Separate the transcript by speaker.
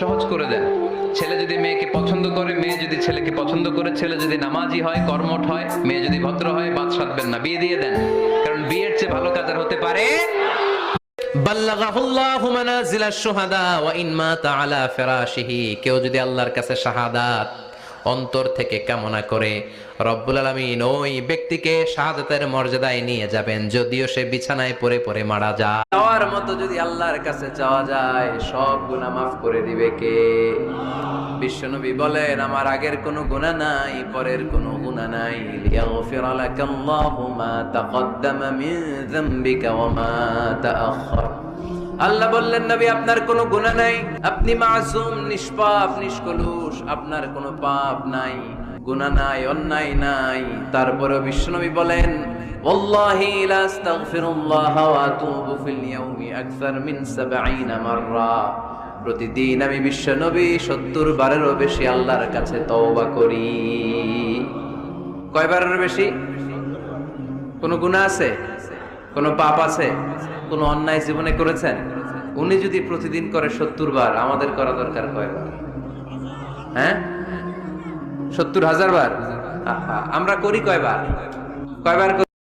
Speaker 1: সহজ করে দেন। ছেলে যদি মেয়েকে পছন্দ করে, মেয়ে যদি ছেলেকে পছন্দ করে, ছেলে যদি নামাজি হয়, কর্মঠ হয়, মেয়ে যদি ভদ্র হয়, বাদ সাধবেন না, বিয়ে দিয়ে দেন। কারণ বিয়ের চেয়ে ভালো কাজ আর হতে পারে। বাল্লাগাহুল্লাহু মানাজিলাশ শুহাদা ওয়া ইন মাতা আলা ফিরাশিহি। কেউ যদি আল্লাহর কাছে শাহাদাত অন্তর থেকে কামনা করে, রব্বুল আলামিন ওই ব্যক্তিকে শাহাদাতের মর্যাদায় নিয়ে যাবেন, যদিও সে বিছানায় পড়ে পড়ে মারা যায়। চাওয়ার মতো যদি আল্লাহর কাছে চাওয়া যায়, সব গুনাহ মাফ করে দিবে কে? বিশ্বনবী বলেন, আমার আগের কোনো গুনাহ নাই, পরের কোনো গুনাহ নাই। লিয়াগফিরা লাকাল্লাহু মা তাকদ্দামা মিন যামবিকা ওয়া মা তাআখার। আল্লাহ বললেন, নবী আপনার কোনো গুনাহ নাই, আপনি মাসুম, নিষ্পাপ, নিষ্কলুষ, আপনার কোনো পাপ নাই, গুনাহ নাই, অন্যায় নাই। তারপরে বিশ্বনবী বলেন, ওয়াল্লাহি লা আস্তাগফিরুল্লাহ ওয়া আতুবু ফিল ইয়াউমি আকসার মিন ৭০ মাররা। প্রতিদিন আমি বিশ্বনবী ৭০ বারেরও বেশি আল্লাহর কাছে তওবা করি। কয়বারের বেশি? কোনো গুনাহ আছে? কোনো পাপ আছে? কোনো অন্যায় জীবনে করেছেন? উনি যদি প্রতিদিন করে ৭০ বার, আমাদের করা দরকার কয়বার? হ্যাঁ, ৭০,০০০ বার। আমরা করি কয়বার? কয়বার?